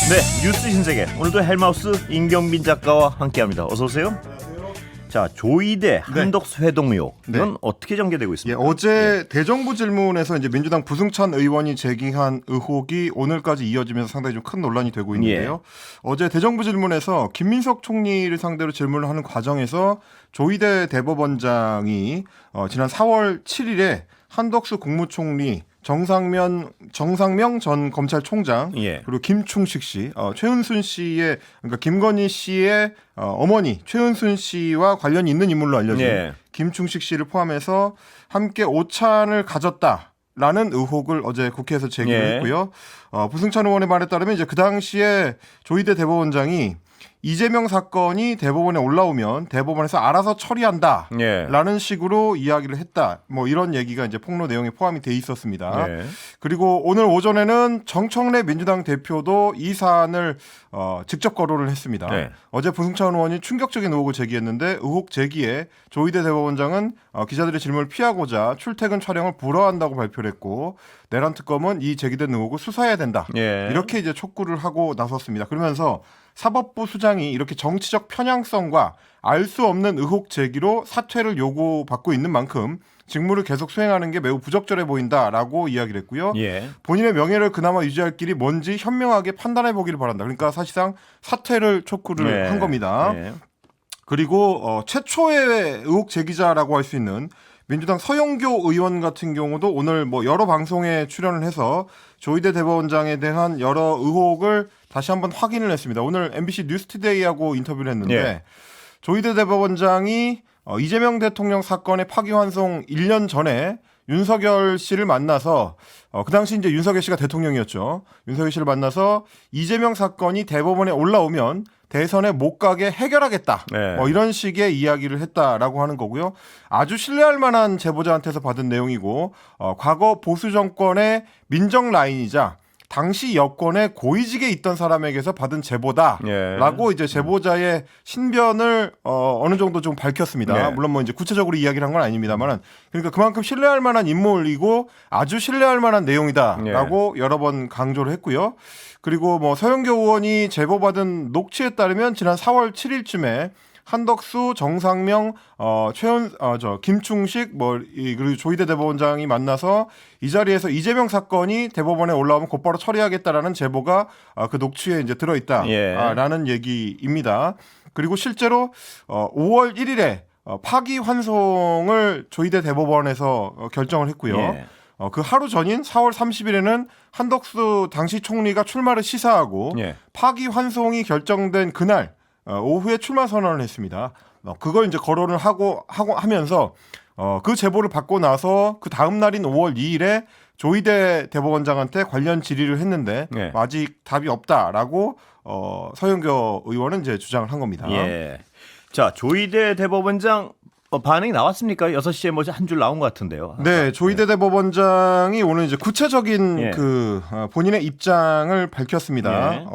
네, 뉴스 신세계 오늘도 헬마우스 임경빈 작가와 함께합니다. 어서 오세요. 안녕하세요. 자, 조이대 한덕수 회동 의혹 이건 네. 어떻게 전개되고 있습니까? 어제 대정부 질문에서 이제 민주당 부승찬 의원이 제기한 의혹이 오늘까지 이어지면서 상당히 좀 큰 논란이 되고 있는데요. 어제 대정부 질문에서 김민석 총리를 상대로 질문을 하는 과정에서 조이대 대법원장이 지난 4월 7일에 한덕수 국무총리, 정상명 전 검찰총장, 그리고 김충식 씨, 최은순 씨의 그러니까 김건희 씨의 어머니 최은순 씨와 관련이 있는 인물로 알려진 김충식 씨를 포함해서 함께 오찬을 가졌다라는 의혹을 어제 국회에서 제기를 했고요. 부승찬 의원의 말에 따르면 이제 그 당시에 조이대 대법원장이 이재명 사건이 대법원에 올라오면 대법원에서 알아서 처리한다라는 식으로 이야기를 했다. 뭐 이런 얘기가 이제 폭로 내용에 포함이 돼 있었습니다. 그리고 오늘 오전에는 정청래 민주당 대표도 이 사안을 직접 거론을 했습니다. 어제 부승찬 의원이 충격적인 의혹을 제기했는데 의혹 제기에 조이대 대법원장은 기자들의 질문을 피하고자 출퇴근 촬영을 불허한다고 발표를 했고 내란 특검은 이 제기된 의혹을 수사해야 된다. 이렇게 이제 촉구를 하고 나섰습니다. 그러면서 사법부 수장이 이렇게 정치적 편향성과 알 수 없는 의혹 제기로 사퇴를 요구받고 있는 만큼 직무를 계속 수행하는 게 매우 부적절해 보인다라고 이야기를 했고요. 본인의 명예를 그나마 유지할 길이 뭔지 현명하게 판단해 보기를 바란다. 그러니까 사실상 사퇴를 촉구를 한 겁니다. 그리고 최초의 의혹 제기자라고 할 수 있는 민주당 서영교 의원 같은 경우도 오늘 뭐 여러 방송에 출연을 해서 조이대 대법원장에 대한 여러 의혹을 다시 한번 확인을 했습니다. 오늘 MBC 뉴스투데이하고 인터뷰를 했는데 조이대 대법원장이 이재명 대통령 사건의 파기환송 1년 전에 윤석열 씨를 만나서 그 당시 이제 윤석열 씨가 대통령이었죠. 윤석열 씨를 만나서 이재명 사건이 대법원에 올라오면 대선에 못 가게 해결하겠다. 이런 식의 이야기를 했다라고 하는 거고요. 아주 신뢰할 만한 제보자한테서 받은 내용이고 과거 보수 정권의 민정 라인이자 당시 여권의 고위직에 있던 사람에게서 받은 제보다라고 이제 제보자의 신변을 어느 정도 좀 밝혔습니다. 물론 뭐 이제 구체적으로 이야기를 한 건 아닙니다만은 그러니까 그만큼 신뢰할 만한 인물이고 아주 신뢰할 만한 내용이다라고 여러 번 강조를 했고요. 그리고 뭐 서영교 의원이 제보받은 녹취에 따르면 지난 4월 7일쯤에 한덕수, 정상명, 김충식, 그리고 조이대 대법원장이 만나서 이 자리에서 이재명 사건이 대법원에 올라오면 곧바로 처리하겠다라는 제보가 그 녹취에 이제 들어있다라는 얘기입니다. 그리고 실제로 5월 1일에 파기환송을 조이대 대법원에서 결정을 했고요. 그 하루 전인 4월 30일에는 한덕수 당시 총리가 출마를 시사하고 파기환송이 결정된 그날 오후에 출마 선언을 했습니다. 그걸 이제 거론을 하면서 그 제보를 받고 나서 그 다음 날인 5월 2일에 조이대 대법원장한테 관련 질의를 했는데 아직 답이 없다라고 서영교 의원은 이제 주장을 한 겁니다. 자, 조이대 대법원장 반응이 나왔습니까? 6시에 뭐 한 줄 나온 것 같은데요. 네, 조이대 대법원장이 오늘 이제 구체적인 그 본인의 입장을 밝혔습니다.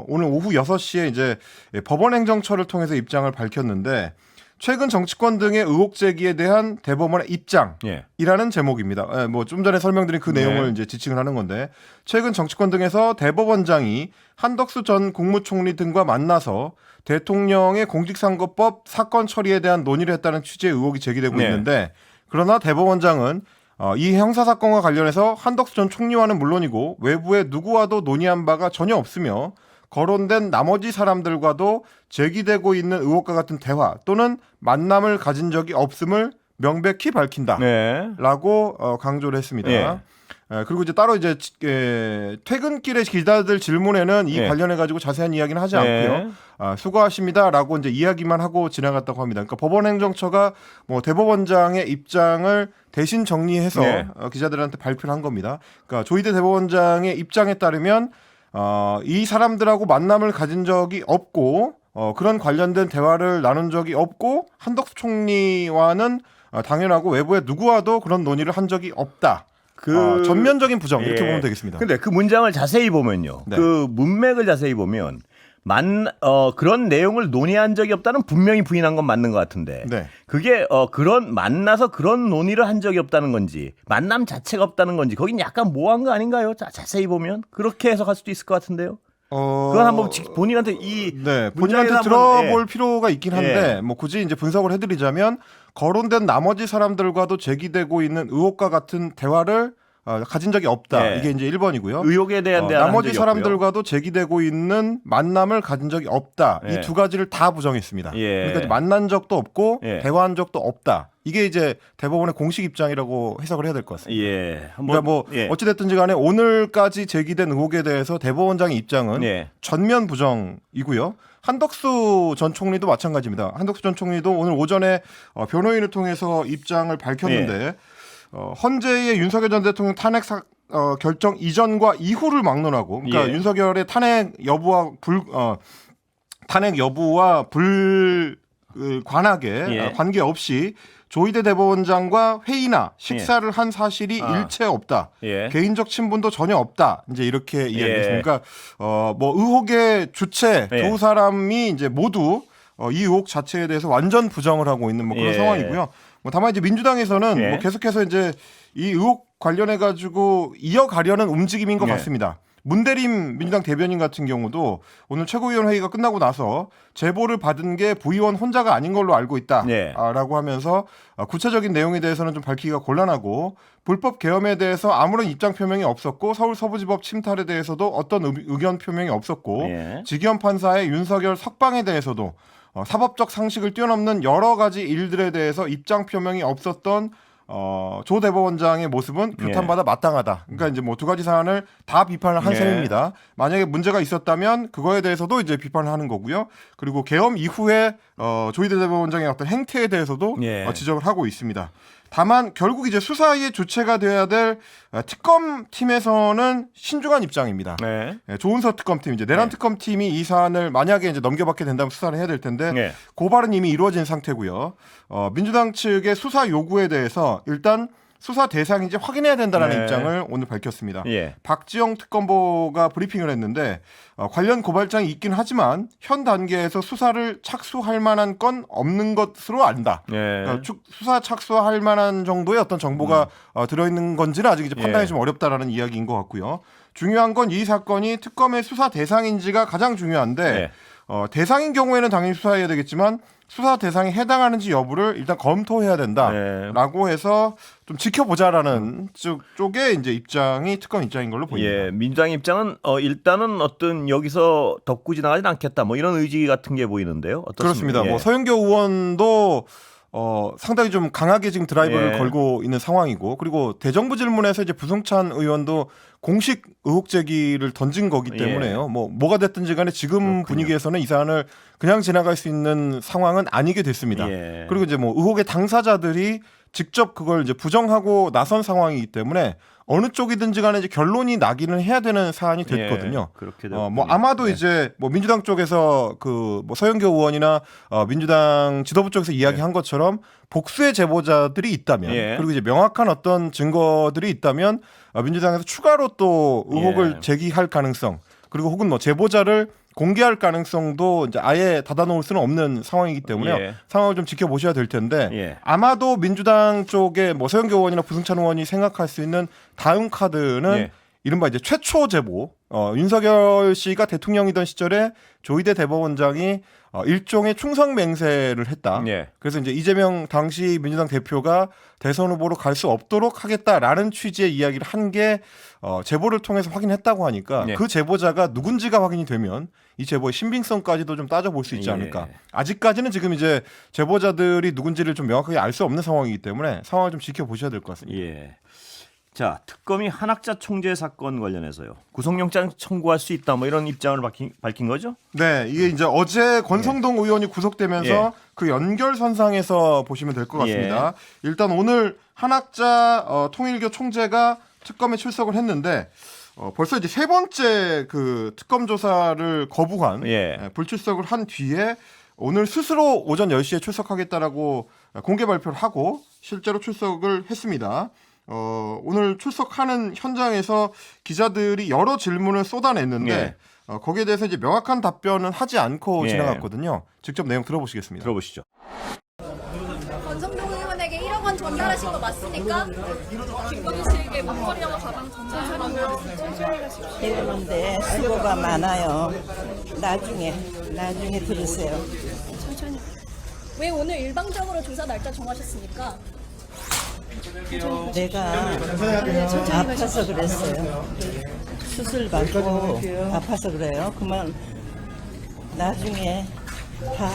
오늘 오후 6시에 이제 법원행정처를 통해서 입장을 밝혔는데 최근 정치권 등의 의혹 제기에 대한 대법원의 입장이라는 제목입니다. 뭐 좀 전에 설명드린 그 내용을 이제 지칭을 하는 건데 최근 정치권 등에서 대법원장이 한덕수 전 국무총리 등과 만나서 대통령의 공직선거법 사건 처리에 대한 논의를 했다는 취지의 의혹이 제기되고 있는데 그러나 대법원장은 이 형사사건과 관련해서 한덕수 전 총리와는 물론이고 외부의 누구와도 논의한 바가 전혀 없으며 거론된 나머지 사람들과도 제기되고 있는 의혹과 같은 대화 또는 만남을 가진 적이 없음을 명백히 밝힌다라고 강조를 했습니다. 그리고 이제 따로 이제 퇴근길에 기자들 질문에는 이 관련해 가지고 자세한 이야기는 하지 않고요. 수고하십니다라고 이제 이야기만 하고 지나갔다고 합니다. 그러니까 법원행정처가 뭐 대법원장의 입장을 대신 정리해서 기자들한테 발표를 한 겁니다. 그러니까 조이대 대법원장의 입장에 따르면 이 사람들하고 만남을 가진 적이 없고 그런 관련된 대화를 나눈 적이 없고 한덕수 총리와는 당연하고 외부의 누구와도 그런 논의를 한 적이 없다. 전면적인 부정 이렇게 보면 되겠습니다. 근데 그 문장을 자세히 보면요. 그 문맥을 자세히 보면 그런 내용을 논의한 적이 없다는 분명히 부인한 건 맞는 것 같은데 그게 그런 만나서 그런 논의를 한 적이 없다는 건지 만남 자체가 없다는 건지 거긴 약간 모호한 거 아닌가요? 자세히 보면 그렇게 해석할 수도 있을 것 같은데요. 그건 한번 본인한테 본인한테 들어볼 필요가 있긴 한데 뭐 굳이 이제 분석을 해드리자면 거론된 나머지 사람들과도 제기되고 있는 의혹과 같은 대화를 가진 적이 없다. 이게 이제 1번이고요. 의혹에 대한 나머지 사람들과도 제기되고 있는 만남을 가진 적이 없다. 이 두 가지를 다 부정했습니다. 그러니까 만난 적도 없고 대화한 적도 없다. 이게 이제 대법원의 공식 입장이라고 해석을 해야 될 것 같습니다. 그러니까 뭐 어찌됐든지 간에 오늘까지 제기된 의혹에 대해서 대법원장의 입장은 전면 부정이고요. 한덕수 전 총리도 마찬가지입니다. 한덕수 전 총리도 오늘 오전에 변호인을 통해서 입장을 밝혔는데 헌재의 윤석열 전 대통령 탄핵 결정 이전과 이후를 막론하고, 그러니까 윤석열의 탄핵 여부와 불관하게 관계없이 조희대 대법원장과 회의나 식사를 한 사실이 일체 없다. 개인적 친분도 전혀 없다. 이제 이렇게 이야기했습니다. 그러니까 뭐 의혹의 주체 두 사람이 이제 모두 이 의혹 자체에 대해서 완전 부정을 하고 있는 뭐 그런 상황이고요. 뭐 다만 이제 민주당에서는 뭐 계속해서 이제 이 의혹 관련해 가지고 이어가려는 움직임인 것 같습니다. 문대림 민주당 대변인 같은 경우도 오늘 최고위원 회의가 끝나고 나서 제보를 받은 게 부의원 혼자가 아닌 걸로 알고 있다라고 하면서 구체적인 내용에 대해서는 좀 밝히기가 곤란하고 불법 계엄에 대해서 아무런 입장 표명이 없었고 서울 서부지법 침탈에 대해서도 어떤 의견 표명이 없었고 지기현 판사의 윤석열 석방에 대해서도 사법적 상식을 뛰어넘는 여러 가지 일들에 대해서 입장 표명이 없었던 조 대법원장의 모습은 규탄받아 마땅하다. 그러니까 이제 뭐 두 가지 사안을 다 비판을 한 셈입니다. 만약에 문제가 있었다면 그거에 대해서도 이제 비판을 하는 거고요. 그리고 계엄 이후에 조희대 대법원장의 어떤 행태에 대해서도 지적을 하고 있습니다. 다만 결국 이제 수사의 주체가 돼야 될 특검팀에서는 신중한 입장입니다. 조은서 특검팀, 이제 내란 특검팀이 이 사안을 만약에 이제 넘겨받게 된다면 수사를 해야 될 텐데 고발은 이미 이루어진 상태고요. 민주당 측의 수사 요구에 대해서 일단 수사 대상인지 확인해야 된다는 입장을 오늘 밝혔습니다. 박지영 특검보가 브리핑을 했는데 관련 고발장이 있긴 하지만 현 단계에서 수사를 착수할 만한 건 없는 것으로 안다. 그러니까 수사 착수할 만한 정도의 어떤 정보가 들어있는 건지는 아직 이제 판단이 좀 어렵다라는 이야기인 것 같고요. 중요한 건 이 사건이 특검의 수사 대상인지가 가장 중요한데 대상인 경우에는 당연히 수사해야 되겠지만 수사 대상에 해당하는지 여부를 일단 검토해야 된다라고 해서 좀 지켜보자라는 쪽의 이제 입장이 특검 입장인 걸로 보입니다. 민주당 입장은 일단은 어떤 여기서 덮고 지나가진 않겠다. 뭐 이런 의지 같은 게 보이는데요. 어떻습니까? 그렇습니다. 뭐 서영교 의원도 상당히 좀 강하게 지금 드라이브를 걸고 있는 상황이고, 그리고 대정부 질문에서 이제 부승찬 의원도 공식 의혹 제기를 던진 거기 때문에요. 뭐가 됐든지 간에 지금 그렇군요. 분위기에서는 이 사안을 그냥 지나갈 수 있는 상황은 아니게 됐습니다. 그리고 이제 뭐 의혹의 당사자들이 직접 그걸 이제 부정하고 나선 상황이기 때문에 어느 쪽이든지 간에 이제 결론이 나기는 해야 되는 사안이 됐거든요. 뭐 아마도 이제 뭐 민주당 쪽에서 그 뭐 서영교 의원이나 민주당 지도부 쪽에서 이야기한 것처럼 복수의 제보자들이 있다면 그리고 이제 명확한 어떤 증거들이 있다면 민주당에서 추가로 또 의혹을 제기할 가능성, 그리고 혹은 뭐 제보자를 공개할 가능성도 이제 아예 닫아놓을 수는 없는 상황이기 때문에 상황을 좀 지켜보셔야 될 텐데 아마도 민주당 쪽에 뭐 서영교 의원이나 부승찬 의원이 생각할 수 있는 다음 카드는 이른바 이제 최초 제보. 윤석열 씨가 대통령이던 시절에 조희대 대법원장이 일종의 충성 맹세를 했다. 그래서 이제 이재명 당시 민주당 대표가 대선 후보로 갈 수 없도록 하겠다라는 취지의 이야기를 한 게 제보를 통해서 확인했다고 하니까 그 제보자가 누군지가 확인이 되면 이 제보의 신빙성까지도 좀 따져볼 수 있지 않을까. 아직까지는 지금 이제 제보자들이 누군지를 좀 명확하게 알 수 없는 상황이기 때문에 상황을 좀 지켜보셔야 될 것 같습니다. 자, 특검이 한학자 총재 사건 관련해서요. 구속영장 청구할 수 있다. 뭐 이런 입장을 밝힌 거죠? 네, 이게 이제 어제 권성동 의원이 구속되면서 그 연결선상에서 보시면 될 것 같습니다. 일단 오늘 한학자 통일교 총재가 특검에 출석을 했는데 벌써 이제 세 번째 그 특검 조사를 거부한 불출석을 한 뒤에 오늘 스스로 오전 10시에 출석하겠다라고 공개 발표를 하고 실제로 출석을 했습니다. 오늘 출석하는 현장에서 기자들이 여러 질문을 쏟아냈는데 거기에 대해서 이제 명확한 답변은 하지 않고 지나갔거든요. 직접 내용 들어보시겠습니다. 들어보시죠. 권성동 의원에게 1억 원 전달하신 거 맞습니까? 김건희 씨에게 목걸이와 가방 전달하셨죠? 이러는데 수고가 많아요. 나중에 들으세요. 천천히. 왜 오늘 일방적으로 조사 날짜 정하셨습니까? 내가 아파서 그랬어요. 수술 받고 아파서 그래요. 그만 나중에 다.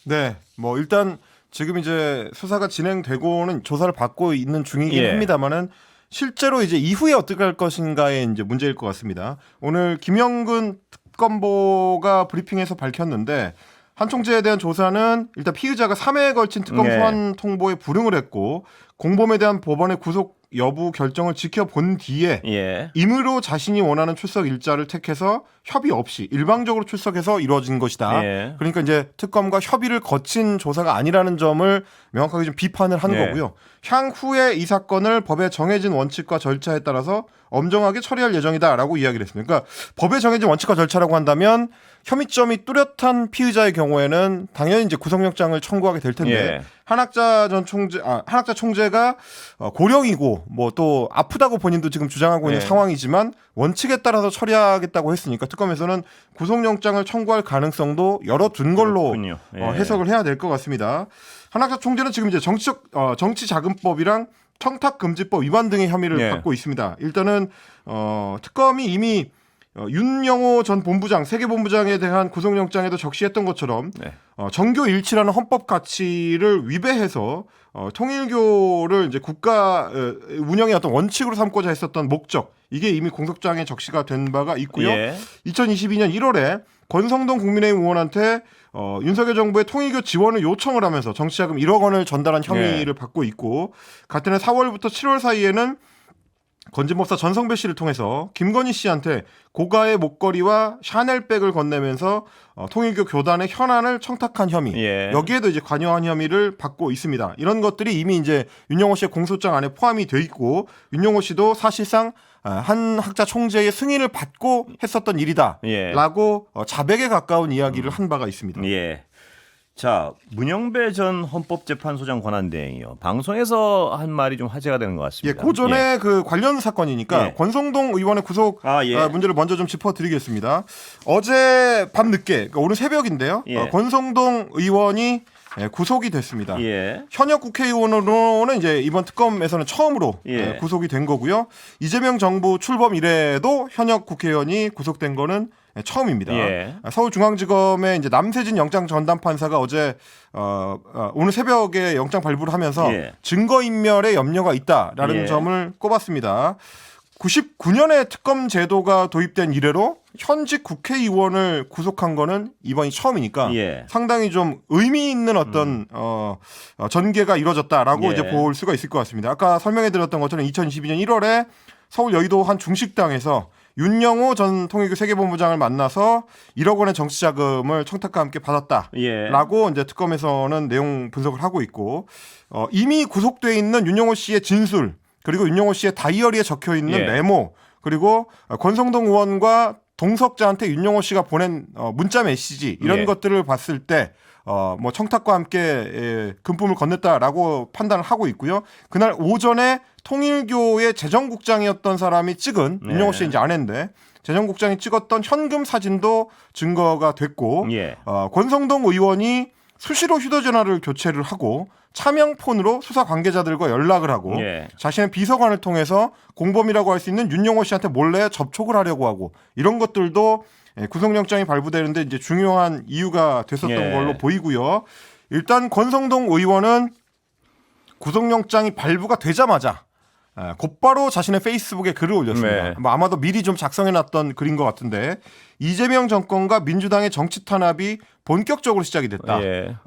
네, 뭐 일단 지금 이제 수사가 진행되고는 조사를 받고 있는 중이긴 예. 합니다만은 실제로 이제 이후에 어떻게 할 것인가에 이제 문제일 것 같습니다. 오늘 김영근 특검보가 브리핑에서 밝혔는데 한 총재에 대한 조사는 일단 피의자가 3회에 걸친 특검 예. 소환 통보에 불응을 했고 공범에 대한 법원의 구속 여부 결정을 지켜본 뒤에 예. 임의로 자신이 원하는 출석 일자를 택해서 협의 없이 일방적으로 출석해서 이루어진 것이다. 예. 그러니까 이제 특검과 협의를 거친 조사가 아니라는 점을 명확하게 좀 비판을 한 예. 거고요. 향후에 이 사건을 법에 정해진 원칙과 절차에 따라서 엄정하게 처리할 예정이다라고 이야기를 했습니다. 그러니까 법에 정해진 원칙과 절차라고 한다면 혐의점이 뚜렷한 피의자의 경우에는 당연히 이제 구속영장을 청구하게 될 텐데 예. 한학자 총재가 고령이고 뭐 또 아프다고 본인도 지금 주장하고 있는 예. 상황이지만 원칙에 따라서 처리하겠다고 했으니까 특검에서는 구속영장을 청구할 가능성도 열어둔 걸로 그렇군요. 예. 해석을 해야 될 것 같습니다. 한학자 총재는 지금 이제 정치자금법이랑 청탁금지법 위반 등의 혐의를 예. 받고 있습니다. 일단은 특검이 이미 윤영호 전 본부장, 세계본부장에 대한 구속영장에도 적시했던 것처럼 네. 정교일치라는 헌법 가치를 위배해서 통일교를 이제 국가 운영의 어떤 원칙으로 삼고자 했었던 목적, 이게 이미 공소장에 적시가 된 바가 있고요. 예. 2022년 1월에 권성동 국민의힘 의원한테 윤석열 정부의 통일교 지원을 요청을 하면서 정치자금 1억 원을 전달한 혐의를 받고 있고, 같은 해 4월부터 7월 사이에는 건진법사 전성배 씨를 통해서 김건희 씨한테 고가의 목걸이와 샤넬백을 건네면서 통일교 교단의 현안을 청탁한 혐의, 예. 여기에도 이제 관여한 혐의를 받고 있습니다. 이런 것들이 이미 이제 윤영호 씨의 공소장 안에 포함이 돼 있고, 윤영호 씨도 사실상 한 학자 총재의 승인을 받고 했었던 일이다라고 자백에 가까운 이야기를 한 바가 있습니다. 예. 자, 문영배 전 헌법재판소장 권한대행이요. 방송에서 한 말이 좀 화제가 되는 것 예, 같습니다. 그 전에 그 관련 사건이니까 예. 권성동 의원의 구속 예. 문제를 먼저 좀 짚어드리겠습니다. 어제 밤늦게, 그러니까 오늘 새벽인데요. 예. 권성동 의원이 구속이 됐습니다. 예. 현역 국회의원으로는 이제 이번 특검에서는 처음으로 예. 구속이 된 거고요. 이재명 정부 출범 이래도 현역 국회의원이 구속된 거는 처음입니다. 예. 서울중앙지검의 이제 남세진 영장 전담 판사가 어제 오늘 새벽에 영장 발부를 하면서 예. 증거인멸에 염려가 있다라는 예. 점을 꼽았습니다. 99년에 특검 제도가 도입된 이래로 현직 국회의원을 구속한 거는 이번이 처음이니까 예. 상당히 좀 의미 있는 어떤 전개가 이루어졌다라고 예. 이제 볼 수가 있을 것 같습니다. 아까 설명해드렸던 것처럼 2022년 1월에 서울 여의도 한 중식당에서 윤영호 전 통일교 세계본부장을 만나서 1억 원의 정치자금을 청탁과 함께 받았다라고 이제 특검에서는 내용 분석을 하고 있고, 이미 구속돼 있는 윤영호 씨의 진술, 그리고 윤영호 씨의 다이어리에 적혀 있는 메모, 그리고 권성동 의원과 동석자한테 윤영호 씨가 보낸 문자 메시지, 이런 것들을 봤을 때 뭐 청탁과 함께 금품을 건넸다라고 판단을 하고 있고요. 그날 오전에 통일교의 재정국장이었던 사람이 찍은, 윤영호 씨의 이제 아내인데 재정국장이 찍었던 현금 사진도 증거가 됐고, 권성동 의원이 수시로 휴대전화를 교체를 하고 차명폰으로 수사 관계자들과 연락을 하고 자신의 비서관을 통해서 공범이라고 할 수 있는 윤영호 씨한테 몰래 접촉을 하려고 하고, 이런 것들도 구속영장이 발부되는데 이제 중요한 이유가 됐었던 걸로 보이고요. 일단 권성동 의원은 구속영장이 발부가 되자마자 곧바로 자신의 페이스북에 글을 올렸습니다. 뭐 아마도 미리 좀 작성해놨던 글인 것 같은데, 이재명 정권과 민주당의 정치 탄압이 본격적으로 시작이 됐다.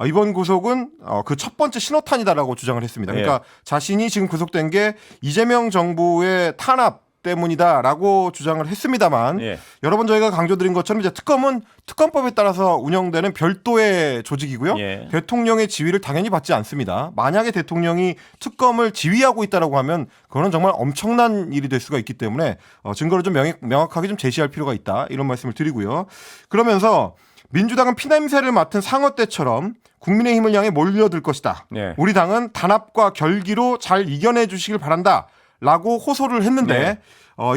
이번 구속은 그 첫 번째 신호탄이다라고 주장을 했습니다. 그러니까 자신이 지금 구속된 게 이재명 정부의 탄압 때문이다라고 주장을 했습니다만, 여러 번 저희가 강조드린 것처럼 이제 특검은 특검법에 따라서 운영되는 별도의 조직이고요. 대통령의 지위를 당연히 받지 않습니다. 만약에 대통령이 특검을 지휘하고 있다라고 하면 그거는 정말 엄청난 일이 될 수가 있기 때문에 증거를 좀 명확하게 좀 제시할 필요가 있다, 이런 말씀을 드리고요. 그러면서 민주당은 피냄새를 맡은 상어 떼처럼 국민의힘을 향해 몰려들 것이다. 네. 우리 당은 단합과 결기로 잘 이겨내 주시길 바란다. 라고 호소를 했는데 네.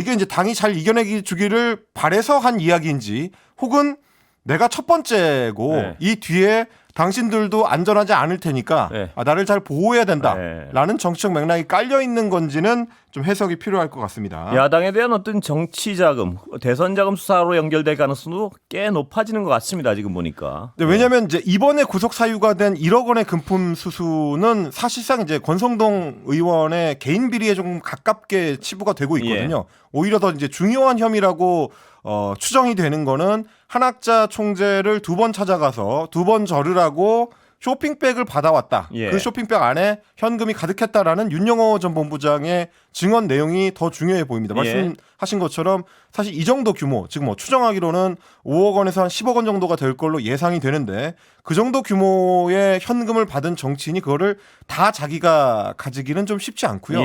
이게 이제 당이 잘 이겨내 주기를 바래서 한 이야기인지 혹은 내가 첫 번째고 네. 이 뒤에 당신들도 안전하지 않을 테니까 네. 나를 잘 보호해야 네. 된다라는 정치적 맥락이 깔려 있는 건지는 좀 해석이 필요할 것 같습니다. 야당에 대한 어떤 정치 자금, 대선 자금 수사로 연결될 가능성도 꽤 높아지는 것 같습니다. 지금 보니까. 왜냐하면 이제 이번에 구속 사유가 된 1억 원의 금품 수수는 사실상 이제 권성동 의원의 개인 비리에 좀 가깝게 치부가 되고 있거든요. 오히려 더 이제 중요한 혐의라고 추정이 되는 거는 한학자 총재를 2번 찾아가서 2번 절을 하고 쇼핑백을 받아왔다. 예. 그 쇼핑백 안에 현금이 가득했다라는 윤영호 전 본부장의 증언 내용이 더 중요해 보입니다. 말씀하신 것처럼 사실 이 정도 규모, 즉 뭐 추정하기로는 5억 원에서 한 10억 원 정도가 될 걸로 예상이 되는데 그 정도 규모의 현금을 받은 정치인이 그거를 다 자기가 가지기는 좀 쉽지 않고요.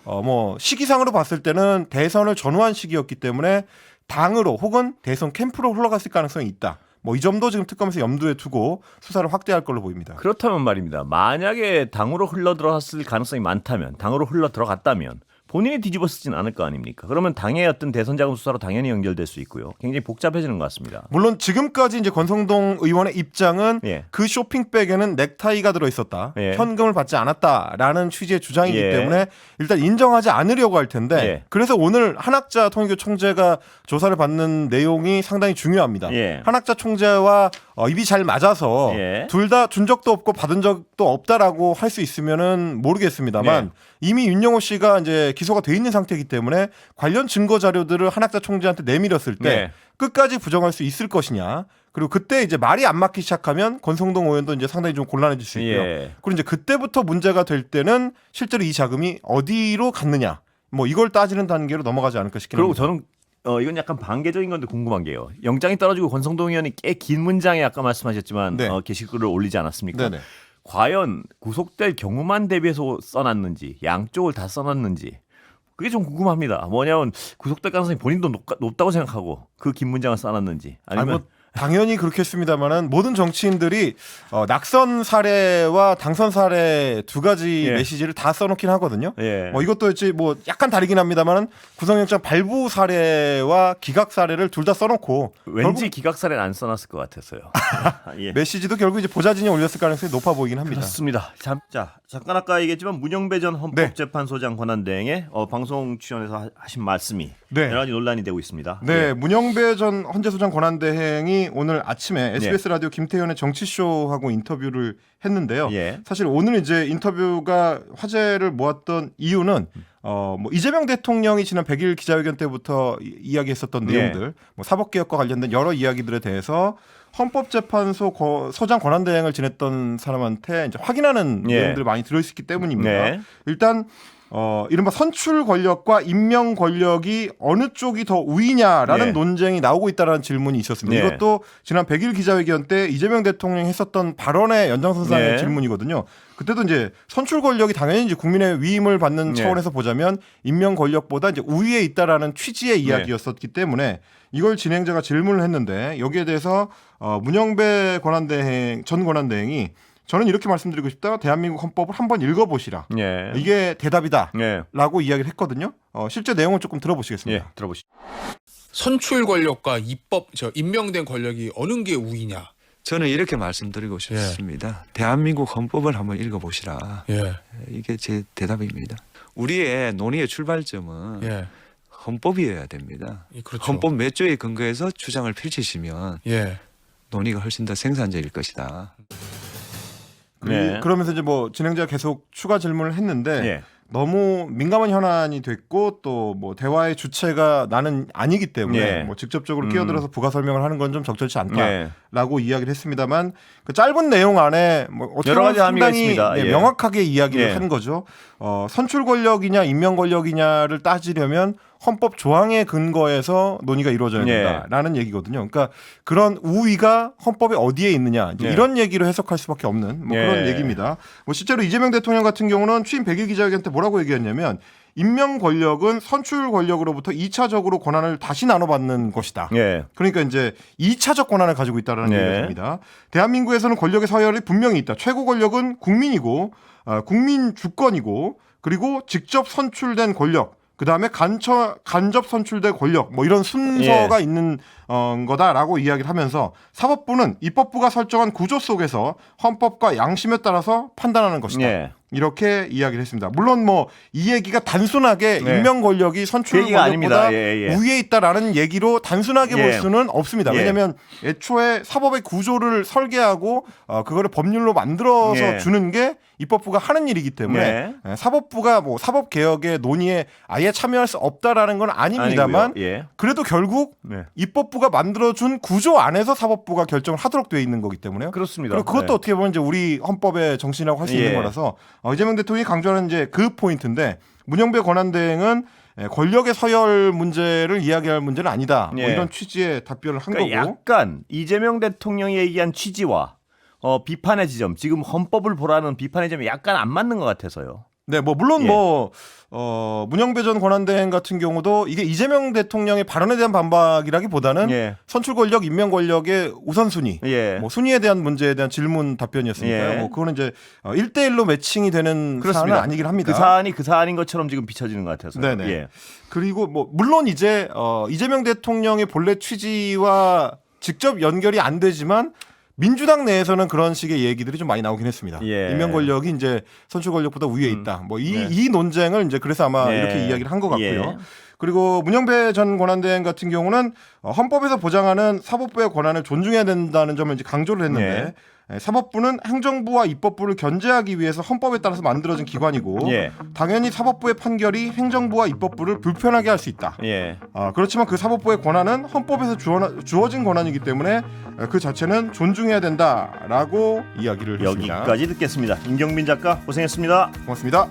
뭐 시기상으로 봤을 때는 대선을 전후한 시기였기 때문에 당으로 혹은 대선 캠프로 흘러갔을 가능성이 있다. 뭐 이 점도 지금 특검에서 염두에 두고 수사를 확대할 걸로 보입니다. 그렇다면 말입니다. 만약에 당으로 흘러 들어갔을 가능성이 많다면, 당으로 흘러 들어갔다면 본인이 뒤집어 쓰진 않을 거 아닙니까? 그러면 당의 어떤 대선 자금 수사로 당연히 연결될 수 있고요. 굉장히 복잡해지는 것 같습니다. 물론 지금까지 이제 권성동 의원의 입장은 예. 그 쇼핑백에는 넥타이가 들어 있었다. 예. 현금을 받지 않았다라는 취지의 주장이기 예. 때문에 일단 인정하지 않으려고 할 텐데 예. 그래서 오늘 한학자 통일교 총재가 조사를 받는 내용이 상당히 중요합니다. 예. 한학자 총재와 입이 잘 맞아서 예. 둘 다 준 적도 없고 받은 적도 없다라고 할 수 있으면은 모르겠습니다만 예. 이미 윤영호 씨가 이제 기소가 돼 있는 상태이기 때문에 관련 증거 자료들을 한학자 총재한테 내밀었을 때 예. 끝까지 부정할 수 있을 것이냐. 그리고 그때 이제 말이 안 맞기 시작하면 권성동 의원도 이제 상당히 좀 곤란해질 수 있고요. 예. 그리고 이제 그때부터 문제가 될 때는 실제로 이 자금이 어디로 갔느냐. 뭐 이걸 따지는 단계로 넘어가지 않을까 싶긴 그리고 합니다. 저는 이건 약간 반개적인 건데 궁금한 게요. 영장이 떨어지고 권성동 의원이 꽤 긴 문장에 아까 말씀하셨지만 네. 게시글을 올리지 않았습니까? 네네. 과연 구속될 경우만 대비해서 써놨는지 양쪽을 다 써놨는지 그게 좀 궁금합니다. 뭐냐면 구속될 가능성이 본인도 높다고 생각하고 그 긴 문장을 써놨는지 아니면 뭐 당연히 그렇겠습니다만은 모든 정치인들이 낙선 사례와 당선 사례 두 가지 예. 메시지를 다 써놓긴 하거든요. 예. 뭐 이것도 이제 뭐 약간 다르긴 합니다만은 구속영장 발부 사례와 기각 사례를 둘 다 써놓고 왠지 기각사례는 안 써놨을 것 같았어요. 예. 메시지도 결국 이제 보좌진이 올렸을 가능성이 높아 보이긴 합니다. 그렇습니다. 잠깐 아까 얘기했지만 문영배 전 헌법재판소장 권한대행의 방송 출연에서 하신 말씀이 네. 여러 가지 논란이 되고 있습니다. 네, 예. 문영배 전 헌재소장 권한대행이 오늘 아침에 SBS 라디오 김태현의 정치쇼하고 인터뷰를 했는데요. 예. 사실 오늘 이제 인터뷰가 화제를 모았던 이유는 뭐 이재명 대통령이 지난 100일 기자회견 때부터 이야기했었던 내용들, 뭐 사법개혁과 관련된 여러 이야기들에 대해서 헌법재판소 소장 권한대행을 지냈던 사람한테 이제 확인하는 내용들이 많이 들어있기 때문입니다. 네. 일단 이른바 선출 권력과 임명 권력이 어느 쪽이 더 우위냐라는 논쟁이 나오고 있다는 질문이 있었습니다. 이것도 지난 100일 기자회견 때 이재명 대통령이 했었던 발언의 연장선상의 질문이거든요. 그때도 이제 선출 권력이 당연히 이제 국민의 위임을 받는 차원에서 보자면 임명 권력보다 이제 우위에 있다라는 취지의 이야기였었기 때문에 이걸 진행자가 질문을 했는데 여기에 대해서 문영배 전 권한대행이 저는 이렇게 말씀드리고 싶다. 대한민국 헌법을 한번 읽어보시라. 예. 이게 대답이다. 예. 라고 이야기를 했거든요. 실제 내용을 조금 들어보시겠습니다. 예. 들어보시죠. 선출 권력과 임명된 권력이 어느 게 우위냐? 저는 이렇게 말씀드리고 싶습니다. 대한민국 헌법을 한번 읽어보시라. 이게 제 대답입니다. 우리의 논의의 출발점은 헌법이어야 됩니다. 그렇죠. 헌법 몇 조에 근거해서 주장을 펼치시면 논의가 훨씬 더 생산적일 것이다. 그러면서 이제 뭐 진행자가 계속 추가 질문을 했는데 너무 민감한 현안이 됐고 또 뭐 대화의 주체가 나는 아니기 때문에 뭐 직접적으로 끼어들어서 부가 설명을 하는 건 좀 적절치 않다라고 이야기를 했습니다만 그 짧은 내용 안에 뭐 어떻게 여러 가지 함의가 상당히 있습니다. 명확하게 이야기를 한 거죠. 선출 권력이냐 임명 권력이냐를 따지려면 헌법 조항에 근거해서 논의가 이루어져야 된다라는 얘기거든요. 그러니까 그런 우위가 헌법에 어디에 있느냐 이제 이런 얘기로 해석할 수밖에 없는 뭐 그런 얘기입니다. 뭐 실제로 이재명 대통령 같은 경우는 취임 100일 기자회견 때 뭐라고 얘기했냐면 임명 권력은 선출 권력으로부터 2차적으로 권한을 다시 나눠받는 것이다. 예. 그러니까 이제 2차적 권한을 가지고 있다는 예. 얘기가 됩니다. 대한민국에서는 권력의 서열이 분명히 있다. 최고 권력은 국민이고 국민 주권이고 그리고 직접 선출된 권력, 그 다음에 간접 선출된 권력, 뭐 이런 순서가 있는 거다라고 이야기를 하면서 사법부는 입법부가 설정한 구조 속에서 헌법과 양심에 따라서 판단하는 것이다. 예. 이렇게 이야기를 했습니다. 물론 뭐 이 얘기가 단순하게 네. 임명 권력이 선출 그 얘기가 권력보다 아닙니다. 예. 위에 있다라는 얘기로 단순하게 볼 수는 없습니다. 예. 왜냐하면 애초에 사법의 구조를 설계하고 그거를 법률로 만들어서 주는 게 입법부가 하는 일이기 때문에 사법부가 뭐 사법 개혁의 논의에 아예 참여할 수 없다라는 건 아닙니다만 그래도 결국 입법부가 만들어준 구조 안에서 사법부가 결정을 하도록 되어 있는 거기 때문에요. 그렇습니다. 그리고 그것도 어떻게 보면 이제 우리 헌법의 정신이라고 할 수 있는 거라서 이재명 대통령이 강조하는 이제 그 포인트인데 문영배 권한대행은 권력의 서열 문제를 이야기할 문제는 아니다. 뭐 이런 취지의 답변을 한 그러니까 거고. 약간 이재명 대통령이 얘기한 취지와 비판의 지점, 지금 헌법을 보라는 비판의 점이 약간 안 맞는 것 같아서요. 네, 뭐 물론 문영배 전 권한대행 같은 경우도 이게 이재명 대통령의 발언에 대한 반박이라기보다는 선출 권력, 임명 권력의 우선순위, 뭐 순위에 대한 문제에 대한 질문 답변이었으니까요. 뭐 그거는 이제 1대1로 매칭이 되는 사안은 아니긴 합니다. 그 사안이 그 사안인 것처럼 지금 비춰지는 것 같아서. 네네. 그리고 뭐 물론 이제 이재명 대통령의 본래 취지와 직접 연결이 안 되지만 민주당 내에서는 그런 식의 얘기들이 좀 많이 나오긴 했습니다. 임명 권력이 이제 선출 권력보다 위에 있다. 뭐 이 논쟁을 이제 그래서 아마 이렇게 이야기를 한 것 같고요. 그리고 문영배 전 권한대행 같은 경우는 헌법에서 보장하는 사법부의 권한을 존중해야 된다는 점을 이제 강조를 했는데 사법부는 행정부와 입법부를 견제하기 위해서 헌법에 따라서 만들어진 기관이고 당연히 사법부의 판결이 행정부와 입법부를 불편하게 할 수 있다. 그렇지만 그 사법부의 권한은 헌법에서 주어진 권한이기 때문에 그 자체는 존중해야 된다라고 이야기를 했습니다. 여기까지 듣겠습니다. 임경민 작가 고생했습니다. 고맙습니다.